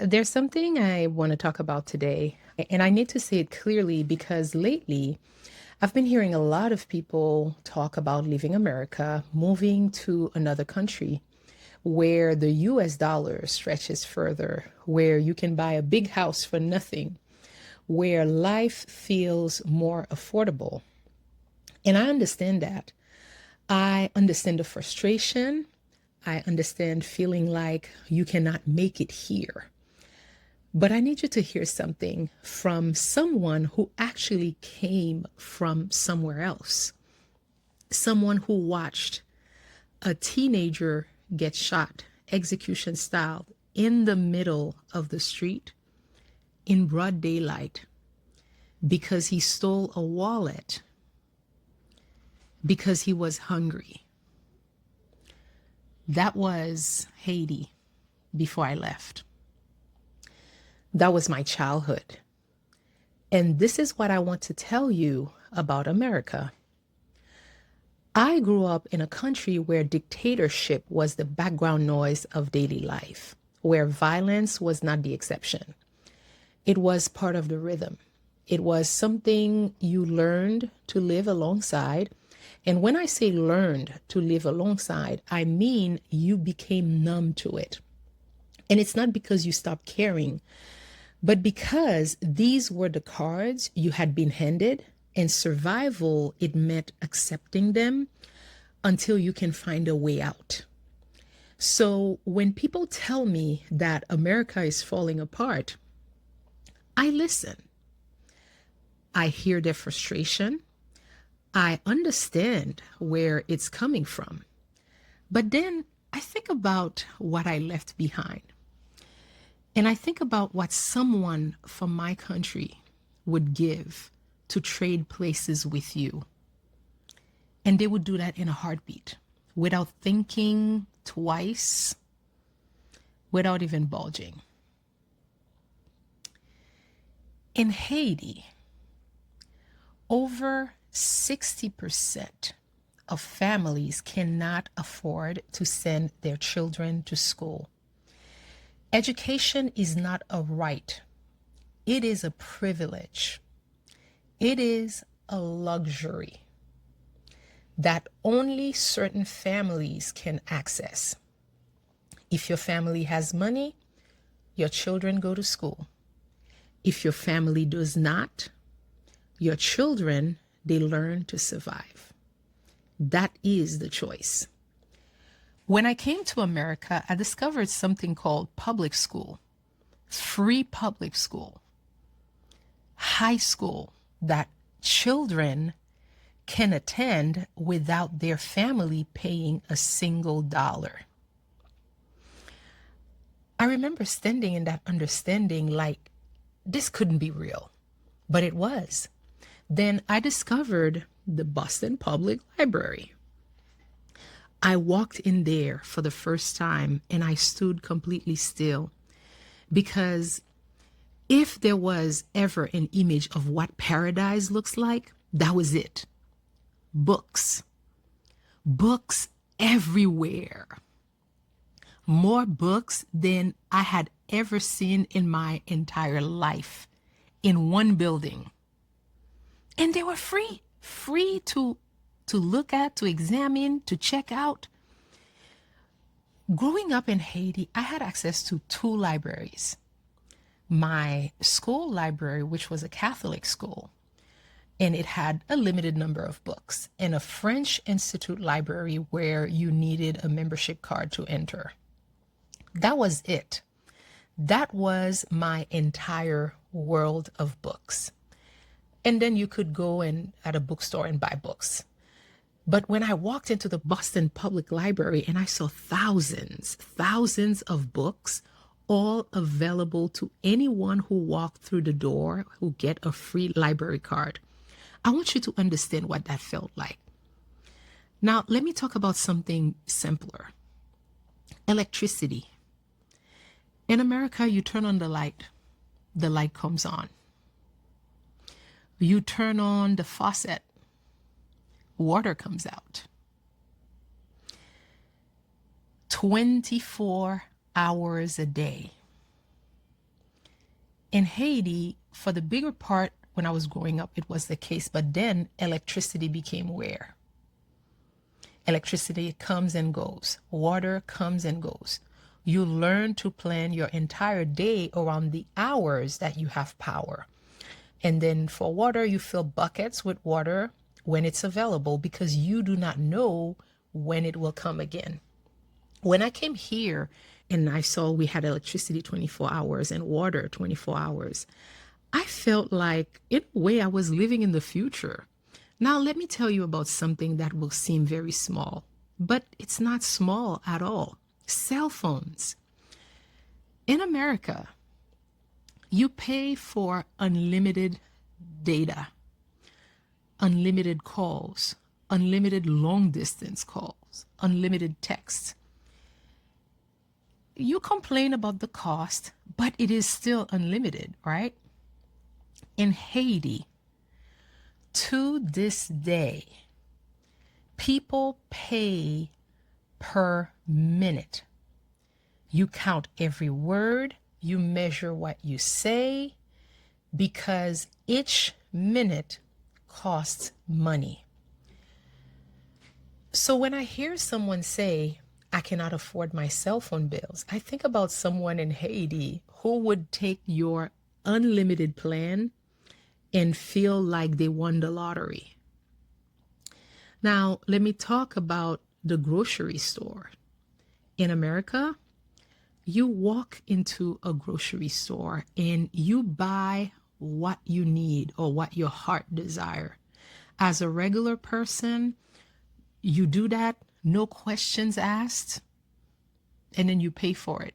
There's something I want to talk about today, and I need to say it clearly because lately I've been hearing a lot of people talk about leaving America, moving to another country where the US dollar stretches further, where you can buy a big house for nothing, where life feels more affordable. And I understand that. I understand the frustration. I understand feeling like you cannot make it here. But I need you to hear something from someone who actually came from somewhere else, someone who watched a teenager get shot, execution style, in the middle of the street in broad daylight because he stole a wallet because he was hungry. That was Haiti before I left. That was my childhood. And this is what I want to tell you about America. I grew up in a country where dictatorship was the background noise of daily life, where violence was not the exception. It was part of the rhythm. It was something you learned to live alongside. And when I say learned to live alongside, I mean you became numb to it. And it's not because you stopped caring, but because these were the cards you had been handed, and survival, it meant accepting them until you can find a way out. So when people tell me that America is falling apart, I listen. I hear their frustration. I understand where it's coming from. But then I think about what I left behind. And I think about what someone from my country would give to trade places with you. And they would do that in a heartbeat without thinking twice, without even bulging. In Haiti, over 60% of families cannot afford to send their children to school. Education is not a right, it is a privilege. It is a luxury that only certain families can access. If your family has money, your children go to school. If your family does not, your children, they learn to survive. That is the choice. When I came to America, I discovered something called public school, free public school, high school that children can attend without their family paying a single dollar. I remember standing in that understanding like this couldn't be real, but it was. Then I discovered the Boston Public Library. I walked in there for the first time and I stood completely still because if there was ever an image of what paradise looks like, that was it. Books. Books everywhere. More books than I had ever seen in my entire life in one building. And they were free to look at, to examine, to check out. Growing up in Haiti, I had access to two libraries. My school library, which was a Catholic school, and it had a limited number of books, and a French Institute library where you needed a membership card to enter. That was it. That was my entire world of books. And then you could go and at a bookstore and buy books. But when I walked into the Boston Public Library and I saw thousands of books, all available to anyone who walked through the door who get a free library card, I want you to understand what that felt like. Now, let me talk about something simpler. Electricity. In America, you turn on the light comes on. You turn on the faucet, water comes out. 24 hours a day. In Haiti, for the bigger part, when I was growing up, it was the case. But then electricity became rare. Electricity comes and goes. Water comes and goes. You learn to plan your entire day around the hours that you have power. And then for water, you fill buckets with water when it's available because you do not know when it will come again. When I came here and I saw we had electricity 24 hours and water 24 hours, I felt like, in a way, I was living in the future. Now, let me tell you about something that will seem very small, but it's not small at all. Cell phones. In America, you pay for unlimited data, unlimited calls, unlimited long distance calls, unlimited texts. You complain about the cost, but it is still unlimited, right? In Haiti, to this day, people pay per minute. You count every word, you measure what you say, because each minute costs money. So when I hear someone say, I cannot afford my cell phone bills, I think about someone in Haiti who would take your unlimited plan and feel like they won the lottery. Now, let me talk about the grocery store. In America, you walk into a grocery store and you buy what you need or what your heart desire. As a regular person, you do that, no questions asked, and then you pay for it.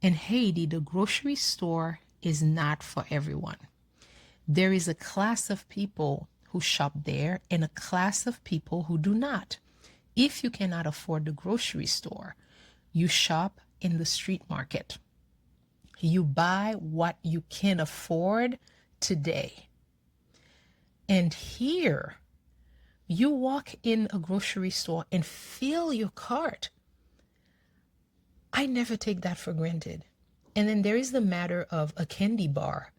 In Haiti, the grocery store is not for everyone. There is a class of people who shop there and a class of people who do not. If you cannot afford the grocery store, you shop in the street market. You buy what you can afford today. And here, you walk in a grocery store and fill your cart. I never take that for granted. And then there is the matter of a candy bar.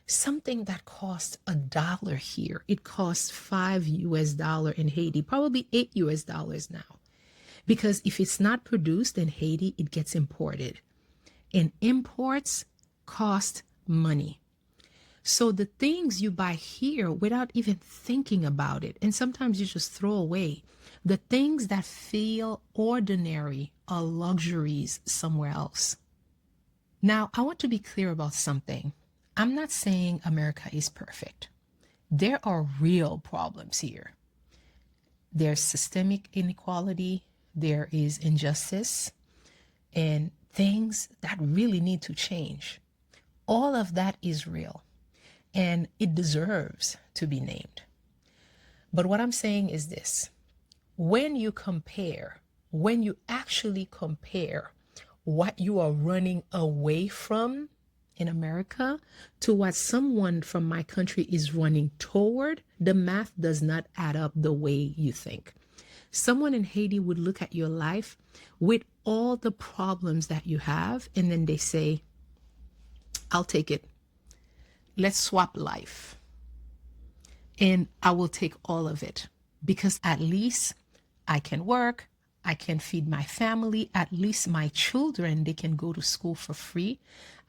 Something that costs $1 here, it costs $5 in Haiti, probably $8 now. Because if it's not produced in Haiti, it gets imported. And imports cost money. So the things you buy here without even thinking about it, and sometimes you just throw away, the things that feel ordinary are luxuries somewhere else. Now, I want to be clear about something. I'm not saying America is perfect. There are real problems here. There's systemic inequality, there is injustice, and things that really need to change. All of that is real, and it deserves to be named. But what I'm saying is this. When you actually compare what you are running away from in America to what someone from my country is running toward, the math does not add up the way you think. Someone in Haiti would look at your life with all the problems that you have, and then they say, I'll take it. Let's swap life. And I will take all of it because at least I can work, I can feed my family, at least my children, they can go to school for free.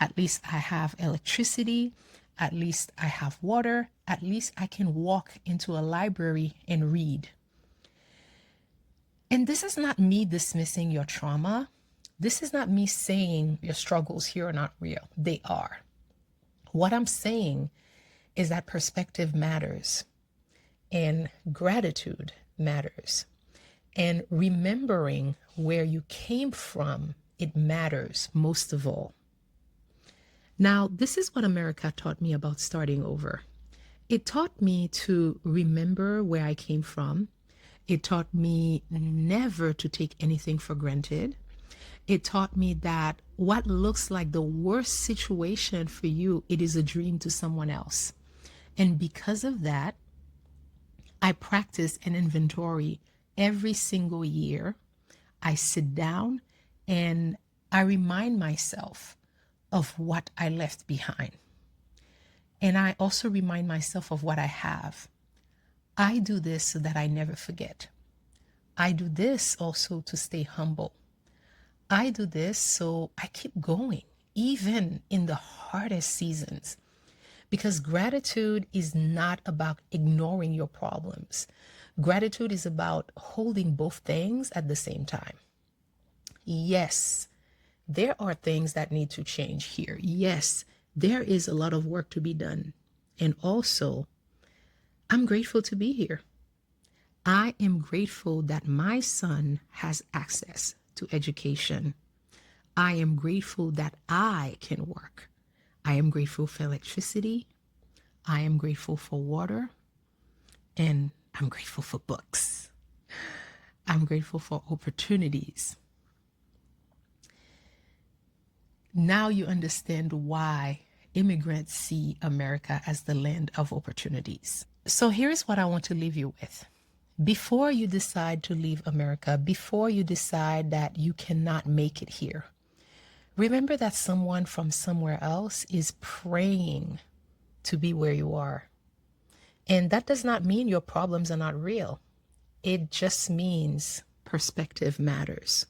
At least I have electricity, at least I have water, at least I can walk into a library and read. And this is not me dismissing your trauma. This is not me saying your struggles here are not real. They are. What I'm saying is that perspective matters and gratitude matters. And remembering where you came from, it matters most of all. Now, this is what America taught me about starting over. It taught me to remember where I came from. It taught me never to take anything for granted. It taught me that what looks like the worst situation for you, it is a dream to someone else. And because of that, I practice an inventory every single year. I sit down and I remind myself, of what I left behind. And I also remind myself of what I have. I do this so that I never forget. I do this also to stay humble. I do this so I keep going, even in the hardest seasons. Because gratitude is not about ignoring your problems. Gratitude is about holding both things at the same time. Yes, there are things that need to change here. Yes, there is a lot of work to be done. And also, I'm grateful to be here. I am grateful that my son has access to education. I am grateful that I can work. I am grateful for electricity. I am grateful for water. And I'm grateful for books. I'm grateful for opportunities. Now you understand why immigrants see America as the land of opportunities. So here's what I want to leave you with. Before you decide to leave America, before you decide that you cannot make it here, remember that someone from somewhere else is praying to be where you are. And that does not mean your problems are not real. It just means perspective matters.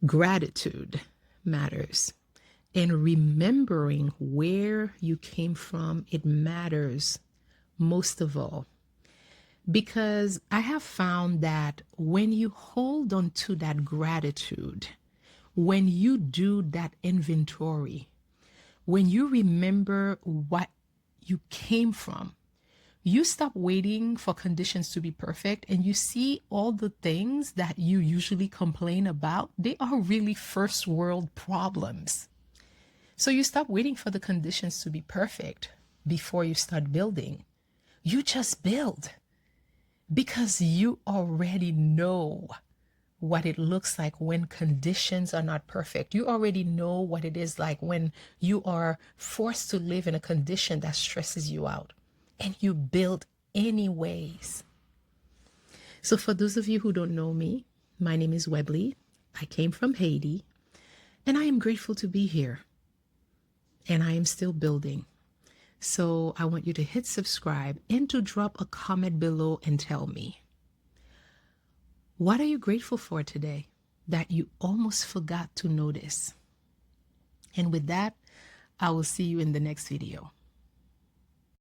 Gratitude matters. And remembering where you came from, it matters most of all. Because I have found that when you hold on to that gratitude, when you do that inventory, when you remember what you came from, you stop waiting for conditions to be perfect and you see all the things that you usually complain about, they are really first world problems. So you stop waiting for the conditions to be perfect before you start building. You just build because you already know what it looks like when conditions are not perfect. You already know what it is like when you are forced to live in a condition that stresses you out, and you build anyways. So for those of you who don't know me, my name is Webley. I came from Haiti, and I am grateful to be here. And I am still building. So I want you to hit subscribe and to drop a comment below and tell me, what are you grateful for today that you almost forgot to notice? And with that, I will see you in the next video.